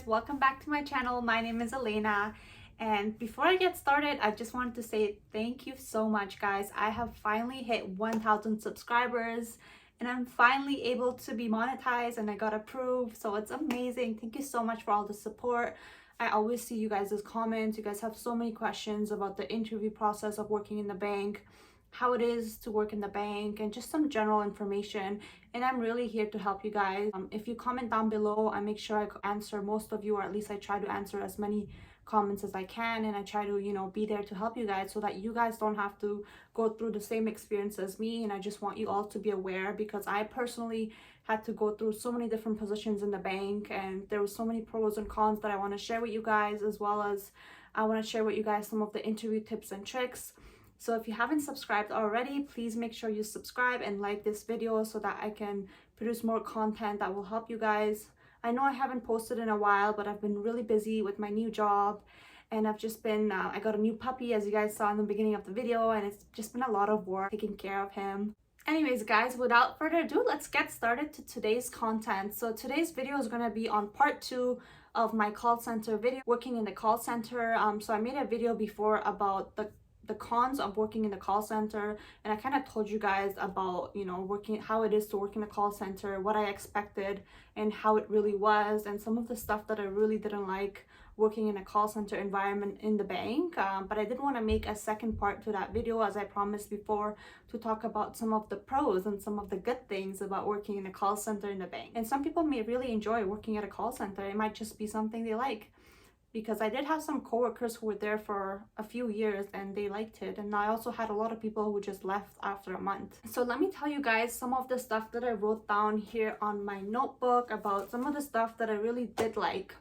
welcome back to my channel. My name is Elena, and before I get started, I just wanted to say thank you so much, guys. I have finally hit 1,000 subscribers and I'm finally able to be monetized, and I got approved, so it's amazing. Thank you so much for all the support. I always see you guys' comments. You guys have so many questions about the interview process of working in the bank, how it is to work in the bank, and just some general information, and I'm really here to help you guys. If you comment down below, I make sure I answer most of you, or at least I try to answer as many comments as I can, and I try to be there to help you guys so that you guys don't have to go through the same experience as me. And I just want you all to be aware, because I personally had to go through so many different positions in the bank, and there was so many pros and cons that I want to share with you guys, as well as I want to share with you guys some of the interview tips and tricks. So if you haven't subscribed already, please make sure you subscribe and like this video so that I can produce more content that will help you guys. I know I haven't posted in a while, but I've been really busy with my new job, and I've just been, I got a new puppy, as you guys saw in the beginning of the video, and it's just been a lot of work taking care of him. Anyways, guys, without further ado, let's get started to today's content. So today's video is going to be on part 2 of my call center video, working in the call center. So I made a video before about the cons of working in the call center, and I kind of told you guys about working, how it is to work in a call center, what I expected and how it really was, and some of the stuff that I really didn't like working in a call center environment in the bank. But I did want to make a second part to that video, as I promised before, to talk about some of the pros and some of the good things about working in a call center in the bank. And some people may really enjoy working at a call center. It might just be something they like, because I did have some coworkers who were there for a few years and they liked it, and I also had a lot of people who just left after a month. So let me tell you guys some of the stuff that I wrote down here on my notebook about some of the stuff that I really did like.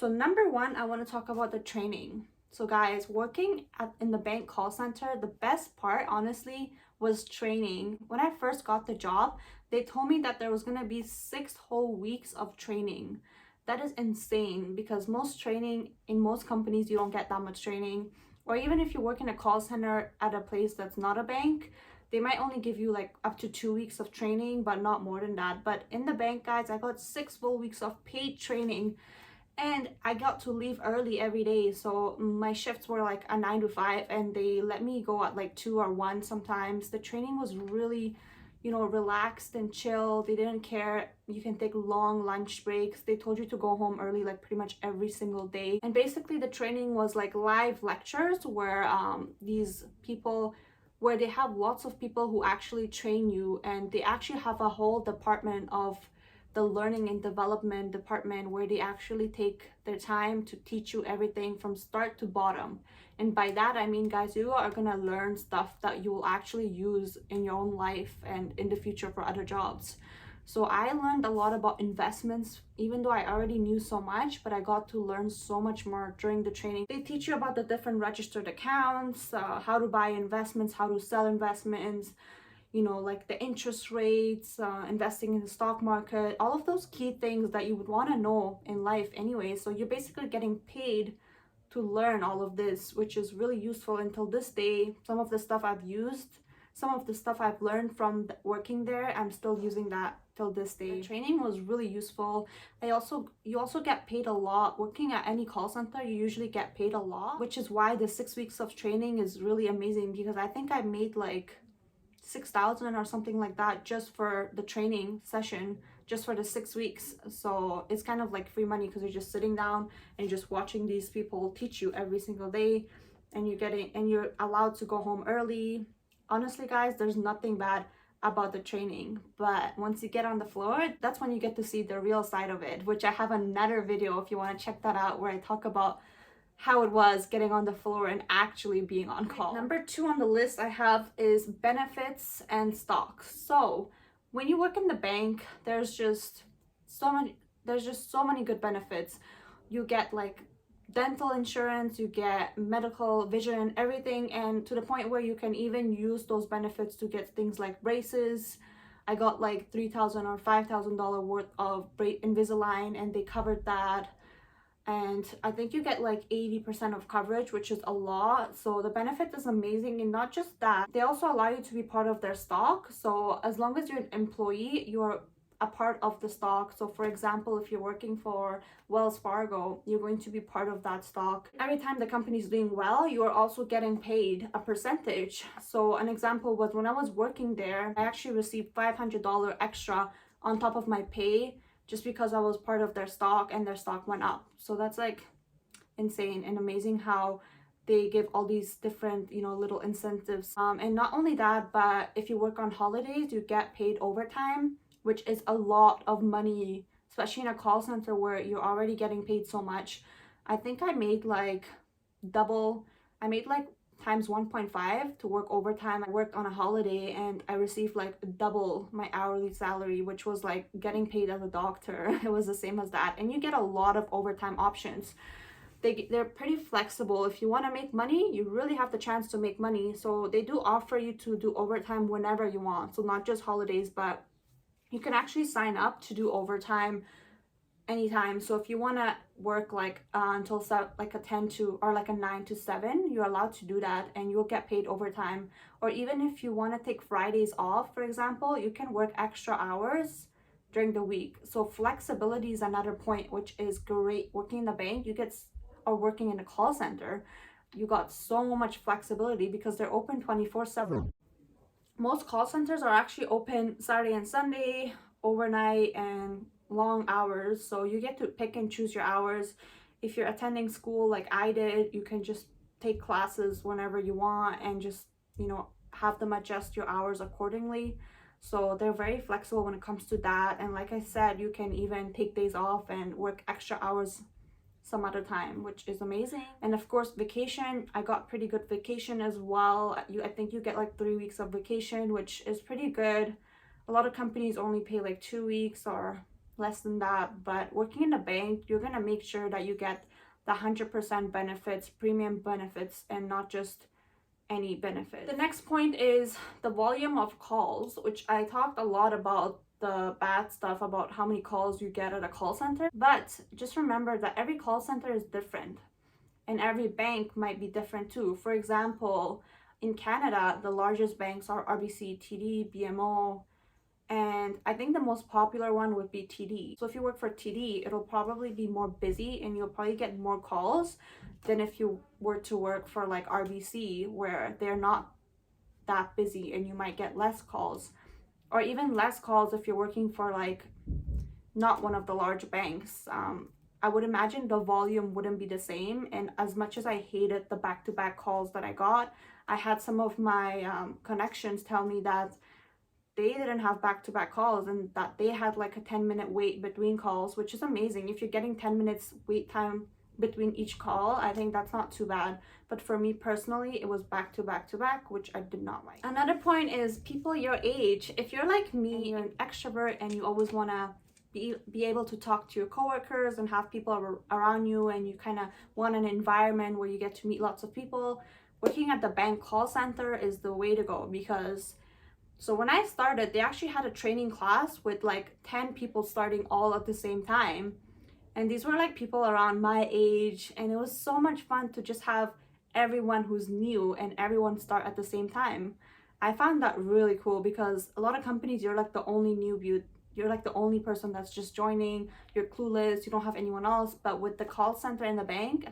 So number one, I want to talk about the training. So guys, working in the bank call center, the best part honestly was training. When I first got the job, they told me that there was going to be 6 whole weeks of training. That is insane, because most training in most companies, you don't get that much training. Or even if you work in a call center at a place that's not a bank, they might only give you like up to 2 weeks of training, but not more than that. But in the bank, guys, I got 6 full weeks of paid training, and I got to leave early every day. So my shifts were like a 9 to 5, and they let me go at like 2 or 1 sometimes. The training was really relaxed and chill. They didn't care. You can take long lunch breaks. They told you to go home early like pretty much every single day. And basically the training was like live lectures where they have lots of people who actually train you, and they actually have a whole department of the learning and development department where they actually take their time to teach you everything from start to bottom. And by that I mean, guys, you are gonna learn stuff that you will actually use in your own life and in the future for other jobs. So I learned a lot about investments, even though I already knew so much, but I got to learn so much more during the training. They teach you about the different registered accounts, how to buy investments, how to sell investments, like the interest rates, investing in the stock market, all of those key things that you would want to know in life anyway. So you're basically getting paid to learn all of this, which is really useful until this day. Some of the stuff I've used, some of the stuff I've learned from working there, I'm still using that till this day. The training was really useful. You also get paid a lot. Working at any call center, you usually get paid a lot, which is why the 6 weeks of training is really amazing, because I think I made like 6,000 or something like that just for the training session, just for the 6 weeks. So it's kind of like free money, because you're just sitting down and just watching these people teach you every single day, and you're allowed to go home early. Honestly, guys, there's nothing bad about the training, but once you get on the floor, that's when you get to see the real side of it, which I have another video if you want to check that out, where I talk about how it was getting on the floor and actually being on call. Number 2 on the list I have is benefits and stocks. So when you work in the bank, there's just so many good benefits. You get like dental insurance, you get medical, vision, everything, and to the point where you can even use those benefits to get things like braces. I got like $3,000 or $5,000 worth of Invisalign, and they covered that. And I think you get like 80% of coverage, which is a lot. So the benefit is amazing. And not just that, they also allow you to be part of their stock. So as long as you're an employee, you're a part of the stock. So for example, if you're working for Wells Fargo, you're going to be part of that stock. Every time the company is doing well, you are also getting paid a percentage. So an example was when I was working there, I actually received $500 extra on top of my pay just because I was part of their stock and their stock went up. So that's like insane and amazing how they give all these different, you know, little incentives. And not only that, but if you work on holidays, you get paid overtime, which is a lot of money, especially in a call center where you're already getting paid so much. I think I made like double, I made like times 1.5 to work overtime. I worked on a holiday and I received like double my hourly salary, which was like getting paid as a doctor. It was the same as that. And you get a lot of overtime options. They're pretty flexible. If you want to make money, you really have the chance to make money. So they do offer you to do overtime whenever you want. So not just holidays, but you can actually sign up to do overtime anytime. So if you want to work like until like a 10 to or like a 9 to 7, you're allowed to do that and you'll get paid overtime. Or even if you want to take Fridays off, for example, you can work extra hours during the week. So flexibility is another point, which is great. Working in the bank, you get, or working in a call center, you got so much flexibility because they're open 24/7. Most call centers are actually open Saturday and Sunday, overnight and long hours. So you get to pick and choose your hours. If you're attending school like I did, you can just take classes whenever you want and just, you know, have them adjust your hours accordingly. So they're very flexible when it comes to that. And like I said, you can even take days off and work extra hours some other time, which is amazing. And of course, vacation, I got pretty good vacation as well. I think you get like 3 weeks of vacation, which is pretty good. A lot of companies only pay like 2 weeks or less than that, but working in a bank, you're gonna make sure that you get the 100% benefits, premium benefits, and not just any benefit. The next point is the volume of calls, which I talked a lot about the bad stuff about how many calls you get at a call center. But just remember that every call center is different and every bank might be different too. For example, in Canada, the largest banks are RBC, TD, BMO, and I think the most popular one would be TD. So if you work for TD, it'll probably be more busy and you'll probably get more calls than if you were to work for like RBC, where they're not that busy and you might get less calls, or even less calls if you're working for like not one of the large banks. I would imagine the volume wouldn't be the same. And as much as I hated the back-to-back calls that I got, I had some of my connections tell me that they didn't have back-to-back calls and that they had like a 10-minute wait between calls, which is amazing. If you're getting 10 minutes wait time between each call, I think that's not too bad. But for me personally, it was back to back to back, which I did not like. Another point is people your age. If you're like me, you're an extrovert and you always want to be able to talk to your coworkers and have people around you, and you kind of want an environment where you get to meet lots of people, working at the bank call center is the way to go. Because so when I started, they actually had a training class with like 10 people starting all at the same time. And these were like people around my age, and it was so much fun to just have everyone who's new and everyone start at the same time. I found that really cool because a lot of companies, you're like the only newbie, you're like the only person that's just joining, you're clueless, you don't have anyone else. But with the call center and the bank,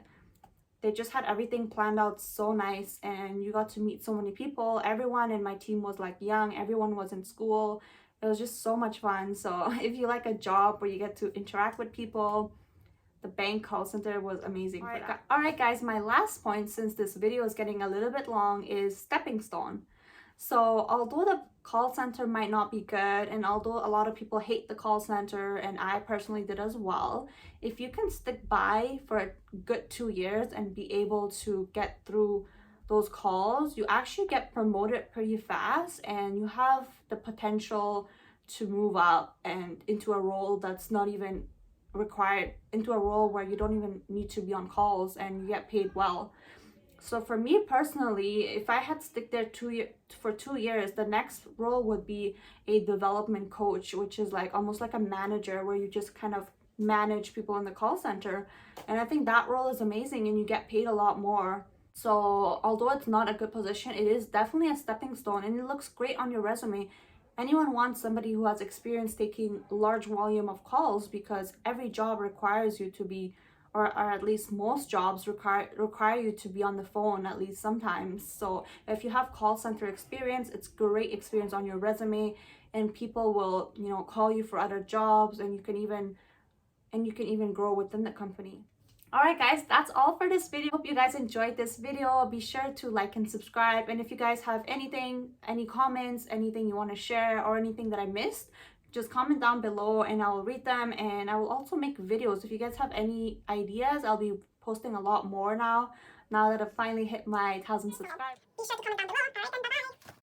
they just had everything planned out so nice and you got to meet so many people. Everyone in my team was like young, everyone was in school. It was just so much fun. So if you like a job where you get to interact with people, the bank call center was amazing. All right guys, my last point, since this video is getting a little bit long, is stepping stone. So although the call center might not be good, and although a lot of people hate the call center, and I personally did as well, if you can stick by for a good 2 years and be able to get through those calls, you actually get promoted pretty fast and you have the potential to move up and into a role that's not even required, into a role where you don't even need to be on calls and you get paid well. So for me personally, if I had stick there for 2 years, the next role would be a development coach, which is like almost like a manager where you just kind of manage people in the call center. And I think that role is amazing and you get paid a lot more. So although it's not a good position, it is definitely a stepping stone and it looks great on your resume. anyone wants somebody who has experience taking large volume of calls, because every job requires you to be, or at least most jobs require you to be on the phone at least sometimes. So if you have call center experience, it's great experience on your resume, and people will, you know, call you for other jobs, and you can even grow within the company. Alright guys, that's all for this video. Hope you guys enjoyed this video. Be sure to like and subscribe, and if you guys have anything, any comments, anything you want to share, or anything that I missed, just comment down below and I will read them. And I will also make videos. If you guys have any ideas, I'll be posting a lot more now that I've finally hit my 1,000 subscribers. Be sure to comment down below. Alright then, bye.